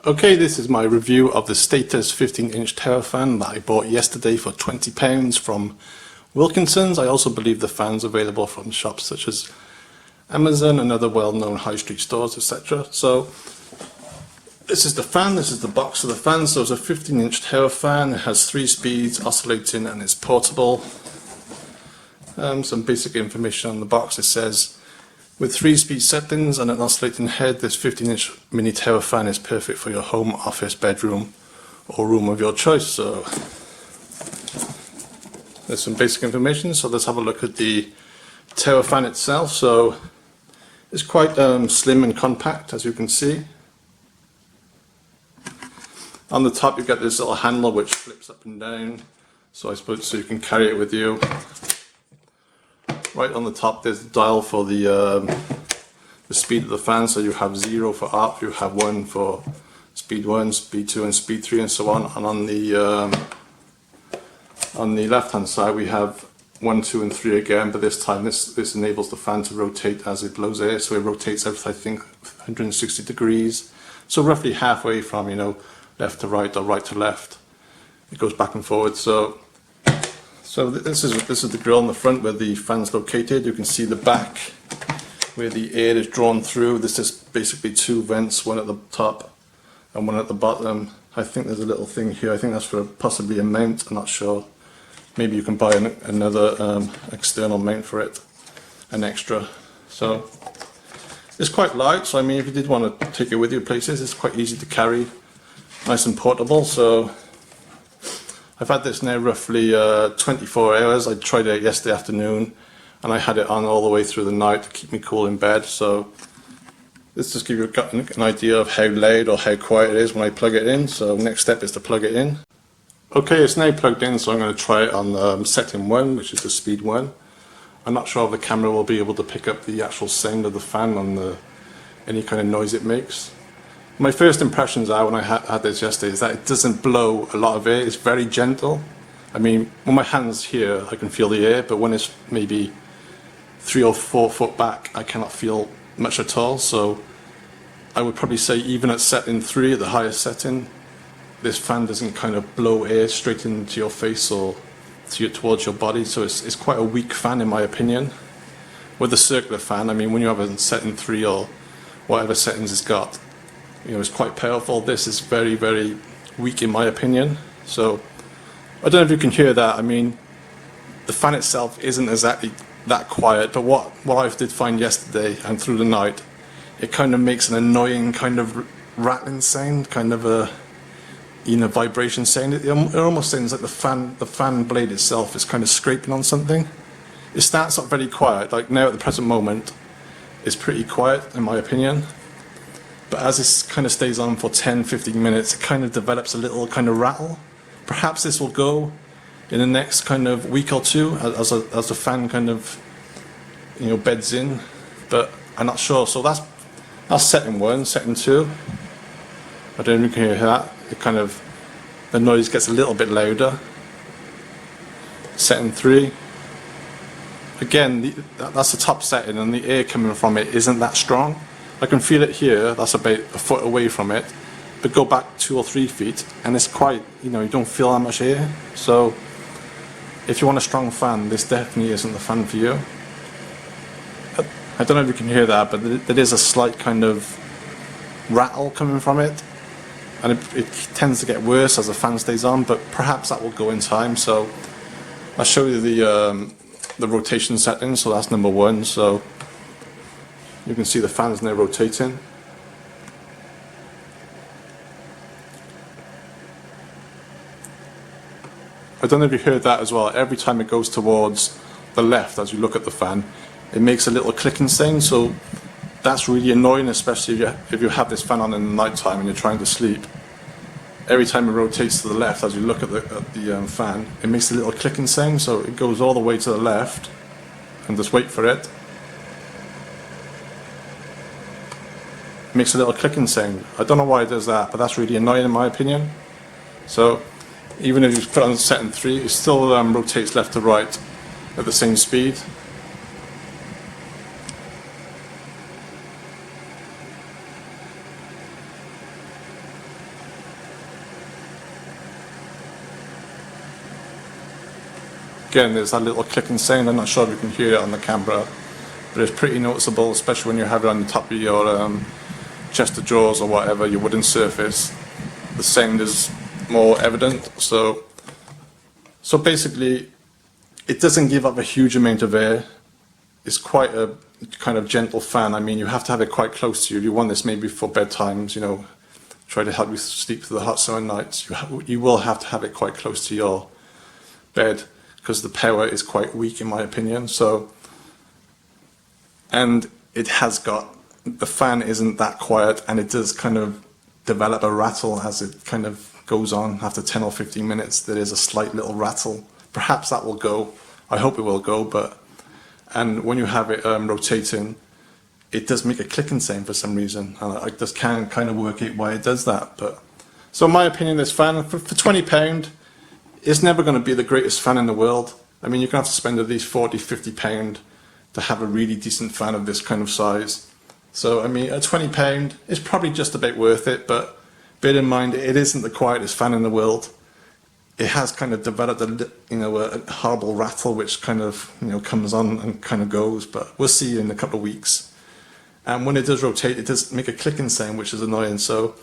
Okay, this is my review of the Status 15-inch tower fan that I bought yesterday for £20 from Wilkinson's. I also believe the fan's available from shops such as Amazon and other well-known high street stores, etc. So this is the fan, this is the box of the fan. So it's a 15-inch tower fan. It has 3 speeds, oscillating, and it's portable. Some basic information on the box. It says, with 3-speed settings and an oscillating head, this 15-inch mini tower fan is perfect for your home, office, bedroom, or room of your choice. So there's some basic information. So let's have a look at the tower fan itself. So it's quite slim and compact, as you can see. On the top you get this little handle which flips up and down, so I suppose so you can carry it with you. Right on the top there's the dial for the speed of the fan, so you have 0 for up, you have 1 for speed 1, speed 2 and speed 3 and so on. And on the left hand side we have 1, 2 and 3 again, but this time this enables the fan to rotate as it blows air, so it rotates every, I think, 160 degrees, so roughly halfway from, left to right or right to left. It goes back and forward. So this is the grill on the front where the fan's located. You can see the back where the air is drawn through. This is basically 2 vents, one at the top and one at the bottom. I think there's a little thing here. I think that's for possibly a mount. I'm not sure. Maybe you can buy another external mount for it, an extra. So it's quite light. So I mean, if you did want to take it with you places, it's quite easy to carry, nice and portable. So I've had this now roughly 24 hours. I tried it yesterday afternoon and I had it on all the way through the night to keep me cool in bed. So this just gives you an idea of how loud or how quiet it is when I plug it in. So next step is to plug it in. Okay, it's now plugged in, so I'm going to try it on setting 1, which is the speed 1. I'm not sure if the camera will be able to pick up the actual sound of the fan on any kind of noise it makes. My first impressions are, when I had this yesterday, is that it doesn't blow a lot of air. It's very gentle. I mean, when my hand's here, I can feel the air, but when it's maybe 3 or 4 foot back, I cannot feel much at all. So I would probably say even at setting 3, at the highest setting, this fan doesn't kind of blow air straight into your face or towards your body. So it's quite a weak fan in my opinion. With the circular fan, I mean, when you have a setting 3 or whatever settings it's got, it's quite powerful. This is very, very weak in my opinion. So I don't know if you can hear that. I mean, the fan itself isn't exactly that quiet, but what I did find yesterday and through the night, it kind of makes an annoying kind of rattling sound, kind of a vibration sound. It almost sounds like the fan blade itself is kind of scraping on something. It starts off very quiet, like now at the present moment it's pretty quiet in my opinion. But as this kind of stays on for 10-15 minutes, it kind of develops a little kind of rattle. Perhaps this will go in the next kind of week or 2 as the fan kind of beds in, but I'm not sure. So that's setting 1. Setting 2, I don't know if you can hear that. It kind of, the noise gets a little bit louder. Setting 3, again, that's the top setting, and the air coming from it isn't that strong. I can feel it here, that's about a foot away from it, but go back 2 or 3 feet and it's quite, you don't feel that much air. So if you want a strong fan, this definitely isn't the fan for you. I don't know if you can hear that, but there is a slight kind of rattle coming from it, and it tends to get worse as the fan stays on, but perhaps that will go in time. So I'll show you the rotation settings. So that's number 1. So you can see the fan is now rotating. I don't know if you heard that as well. Every time it goes towards the left as you look at the fan, it makes a little clicking sound. So that's really annoying, especially if you have this fan on in the night time and you're trying to sleep. Every time it rotates to the left as you look at the fan, it makes a little clicking sound. So it goes all the way to the left, and just wait for it. Makes a little clicking sound. I don't know why it does that, but that's really annoying in my opinion. So even if you put on setting 3, it still rotates left to right at the same speed. Again, there's that little clicking sound. I'm not sure if you can hear it on the camera, but it's pretty noticeable, especially when you have it on the top of your chest of drawers or whatever, your wooden surface. The sound is more evident. So basically, it doesn't give up a huge amount of air. It's quite a kind of gentle fan. I mean, you have to have it quite close to you. You want this maybe for bedtimes, you know, try to help you sleep through the hot summer nights. You will have to have it quite close to your bed because the power is quite weak, in my opinion. So, and it has got, the fan isn't that quiet, and it does kind of develop a rattle as it kind of goes on. After 10 or 15 minutes, there is a slight little rattle. Perhaps that will go. I hope it will go, and when you have it rotating, it does make a clicking sound for some reason. And I just can't kind of work out why it does that. But so in my opinion, this fan for £20, it's never going to be the greatest fan in the world. I mean, you're going to have to spend at least £40–50 to have a really decent fan of this kind of size. So I mean, at £20, it's probably just about worth it. But bear in mind, it isn't the quietest fan in the world. It has kind of developed a horrible rattle, which kind of comes on and kind of goes. But we'll see in a couple of weeks. And when it does rotate, it does make a clicking sound, which is annoying. So,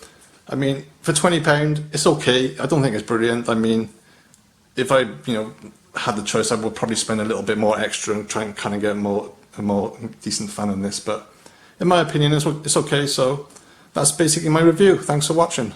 I mean, for £20, it's okay. I don't think it's brilliant. I mean, if I had the choice, I would probably spend a little bit more extra and try and kind of get a more decent fan in this. But in my opinion, it's okay. So that's basically my review. Thanks for watching.